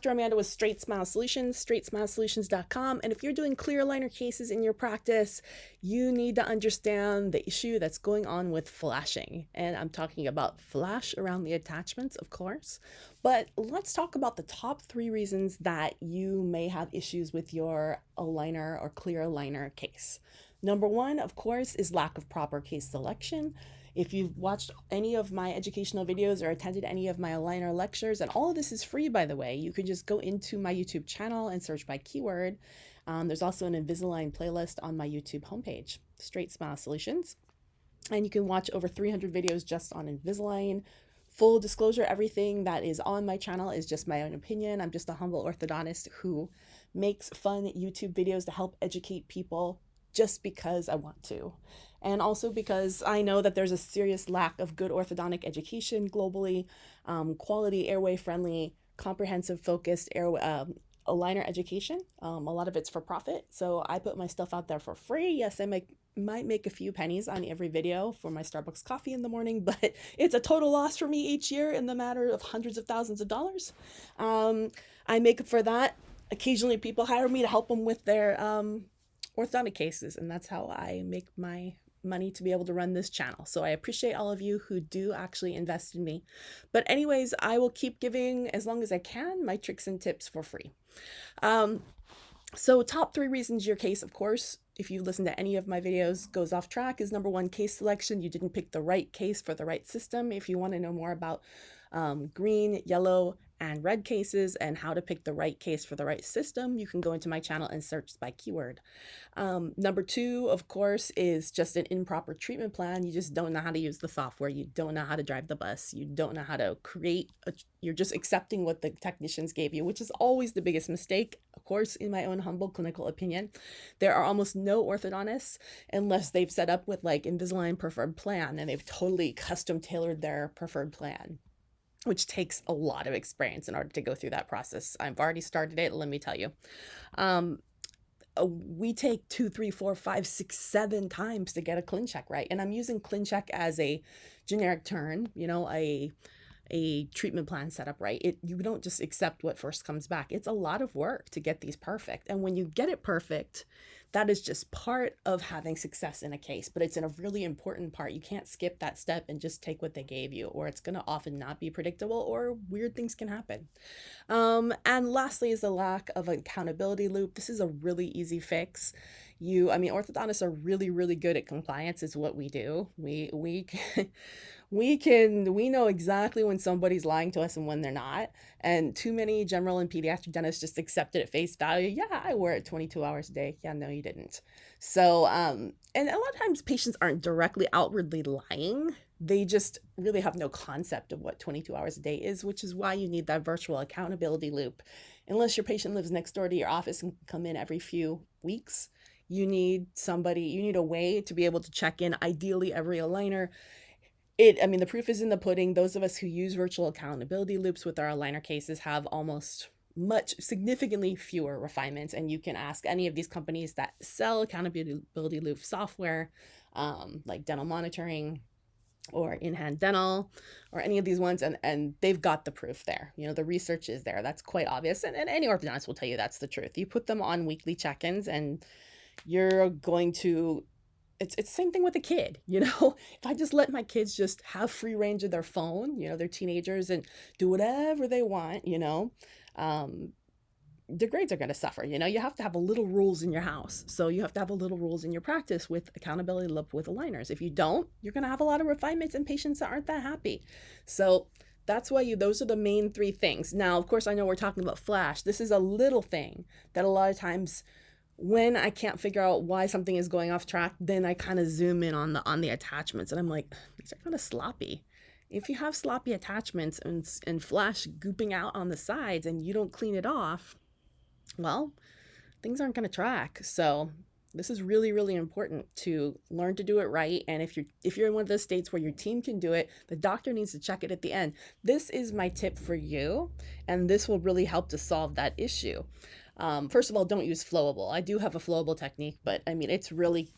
Dr. Amanda with Straightsmile Solutions, straightsmilesolutions.com. And if you're doing clear aligner cases in your practice, you need to understand the issue that's going on with flashing. And I'm talking about flash around the attachments, of course. But let's talk about the top 3 reasons that you may have issues with your aligner or clear aligner case. Number 1, of course, is lack of proper case selection. If you've watched any of my educational videos or attended any of my aligner lectures, and all of this is free, by the way, you could just go into my YouTube channel and search by keyword. There's also an Invisalign playlist on my YouTube homepage, Straightsmile Solutions. And you can watch over 300 videos just on Invisalign. Full disclosure, everything that is on my channel is just my own opinion. I'm just a humble orthodontist who makes fun YouTube videos to help educate people just because I want to. And also because I know that there's a serious lack of good orthodontic education globally, quality, airway friendly, comprehensive focused aligner education. A lot of it's for profit. So I put my stuff out there for free. Yes, I might make a few pennies on every video for my Starbucks coffee in the morning, but it's a total loss for me each year in the matter of hundreds of thousands of dollars. I make up for that. Occasionally people hire me to help them with their orthodontic cases, and that's how I make my money to be able to run this channel. So I appreciate all of you who do actually invest in me. But anyways, I will keep giving, as long as I can, my tricks and tips for free. So top 3 reasons your case, of course, if you listen to any of my videos, goes off track is number 1, case selection. You didn't pick the right case for the right system. If you want to know more about green, yellow, and red cases and how to pick the right case for the right system, you can go into my channel and search by keyword. Number 2, of course, is just an improper treatment plan. You just don't know how to use the software. You don't know how to drive the bus. You don't know how to create you're just accepting what the technicians gave you, which is always the biggest mistake. Of course, in my own humble clinical opinion, there are almost no orthodontists unless they've set up with like Invisalign preferred plan and they've totally custom tailored their preferred plan, which takes a lot of experience in order to go through that process. I've already started it, let me tell you. We take 2, 3, 4, 5, 6, 7 times to get a Clincheck right. And I'm using Clincheck as a generic term, you know, a treatment plan set up right. You don't just accept what first comes back. It's a lot of work to get these perfect. And when you get it perfect, that is just part of having success in a case, but it's in a really important part. You can't skip that step and just take what they gave you, or it's going to often not be predictable or weird things can happen. And lastly is the lack of accountability loop. This is a really easy fix. Orthodontists are really, really good at compliance is what we do. We know exactly when somebody's lying to us and when they're not. And too many general and pediatric dentists just accept it at face value. Yeah, I wear it 22 hours a day. Yeah, no, you didn't. So, and a lot of times patients aren't directly outwardly lying. They just really have no concept of what 22 hours a day is, which is why you need that virtual accountability loop. Unless your patient lives next door to your office and come in every few weeks, you need a way to be able to check in, ideally every aligner. The proof is in the pudding. Those of us who use virtual accountability loops with our aligner cases have significantly fewer refinements. And you can ask any of these companies that sell accountability loop software, like Dental Monitoring or In-Hand Dental or any of these ones, and they've got the proof there. You know, the research is there. That's quite obvious. And any orthodontist will tell you that's the truth. You put them on weekly check-ins and you're going to it's the same thing with a kid, you know. If I just let my kids just have free range of their phone, you know, they're teenagers and do whatever they want, you know, their grades are going to suffer. You know, you have to have a little rules in your house. So you have to have a little rules in your practice with accountability loop with aligners. If you don't, you're going to have a lot of refinements and patients that aren't that happy. So that's why those are the main 3 things. Now, of course, I know we're talking about flash. This is a little thing that a lot of times when I can't figure out why something is going off track, then I kind of zoom in on the attachments and I'm like, these are kind of sloppy. If you have sloppy attachments and flash gooping out on the sides and you don't clean it off, well, things aren't going to track. So this is really, really important to learn to do it right. And if you're in one of those states where your team can do it, the doctor needs to check it at the end. This is my tip for you, and this will really help to solve that issue. First of all, don't use flowable. I do have a flowable technique, but it's really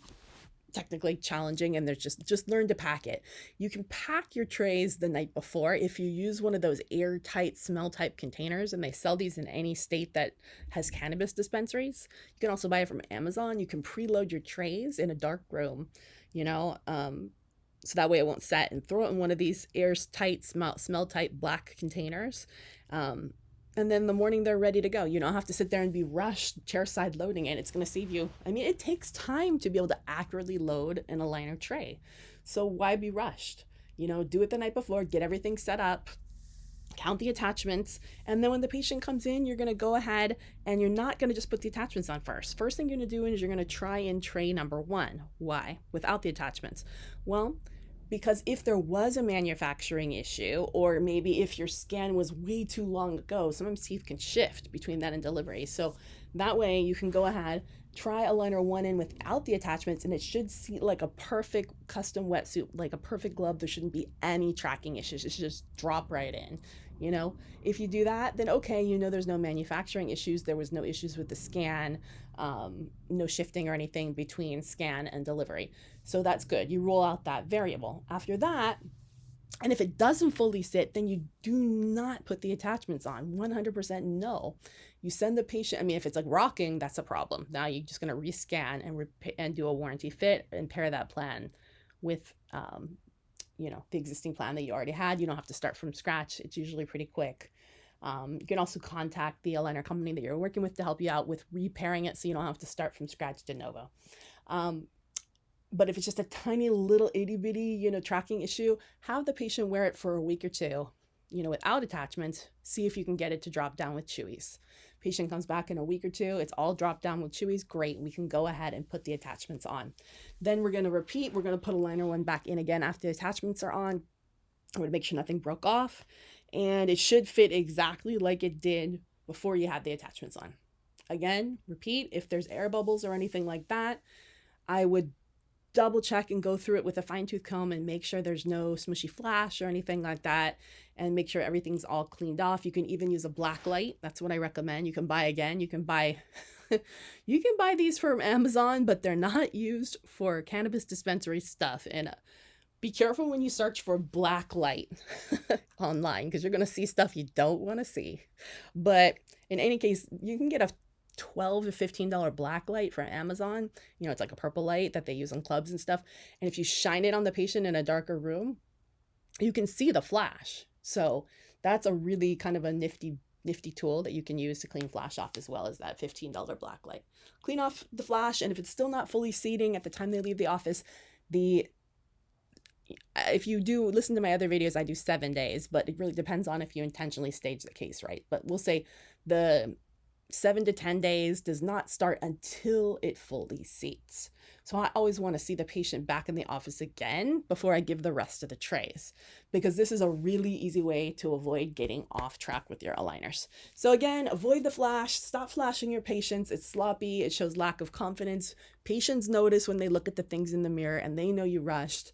technically challenging, and there's just learn to pack it. You can pack your trays the night before if you use one of those airtight smell type containers, and they sell these in any state that has cannabis dispensaries. You can also buy it from Amazon. You can preload your trays in a dark room, so that way it won't set, and throw it in one of these airtight smell tight black containers. And then the morning they're ready to go. You don't have to sit there and be rushed chairside loading it. It's going to save you. I mean, it takes time to be able to accurately load an aligner tray. So why be rushed? Do it the night before, get everything set up, count the attachments, and then when the patient comes in, you're going to go ahead and you're not going to just put the attachments on first. First thing you're going to do is you're going to try in tray number 1. Why? Without the attachments. Well, because if there was a manufacturing issue, or maybe if your scan was way too long ago, sometimes teeth can shift between that and delivery. So that way you can go ahead, try aligner 1 in without the attachments, and it should seat like a perfect custom wetsuit, like a perfect glove. There shouldn't be any tracking issues. It should just drop right in. If you do that, then okay, there's no manufacturing issues. There was no issues with the scan, no shifting or anything between scan and delivery. So that's good. You rule out that variable. After that, and if it doesn't fully sit, then you do not put the attachments on. 100% no. You send the patient, if it's like rocking, that's a problem. Now you're just going to rescan and do a warranty fit and pair that plan with the existing plan that you already had. You don't have to start from scratch. It's usually pretty quick. You can also contact the aligner company that you're working with to help you out with repairing it, so you don't have to start from scratch de novo. But if it's just a tiny little itty bitty, tracking issue, have the patient wear it for a week or two, without attachments. See if you can get it to drop down with chewies. Patient comes back in a week or two, it's all dropped down with chewies. Great, we can go ahead and put the attachments on. Then we're going to repeat. We're going to put aligner 1 back in again after the attachments are on. I'm going to make sure nothing broke off, and it should fit exactly like it did before you had the attachments on. Again, repeat. If there's air bubbles or anything like that, I would double check and go through it with a fine-tooth comb and make sure there's no smushy flash or anything like that, and make sure everything's all cleaned off. You can even use a black light. That's what I recommend. You can buy these from Amazon, but they're not used for cannabis dispensary stuff. And be careful when you search for black light online, because you're going to see stuff you don't want to see. But in any case, you can get a $12 to $15 black light from Amazon. It's like a purple light that they use in clubs and stuff. And if you shine it on the patient in a darker room, you can see the flash. So that's a really kind of a nifty tool that you can use to clean flash off, as well as that $15 black light. Clean off the flash, and if it's still not fully seating at the time they leave the office, if you do listen to my other videos, I do 7 days, but it really depends on if you intentionally stage the case right. But we'll say the 7 to 10 days does not start until it fully seats. So I always want to see the patient back in the office again before I give the rest of the trays, because this is a really easy way to avoid getting off track with your aligners. So again, avoid the flash, stop flashing your patients. It's sloppy. It shows lack of confidence. Patients notice when they look at the things in the mirror and they know you rushed.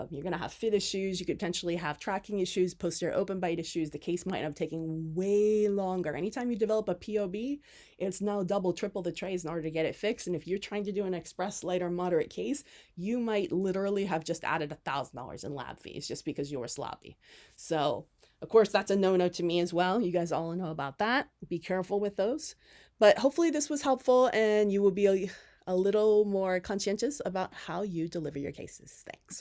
You're going to have fit issues. You could potentially have tracking issues, posterior open bite issues. The case might end up taking way longer. Anytime you develop a POB, it's now double, triple the trays in order to get it fixed. And if you're trying to do an express, light, or moderate case, you might literally have just added $1,000 in lab fees just because you were sloppy. So, of course, that's a no-no to me as well. You guys all know about that. Be careful with those. But hopefully this was helpful, and you will be a little more conscientious about how you deliver your cases. Thanks.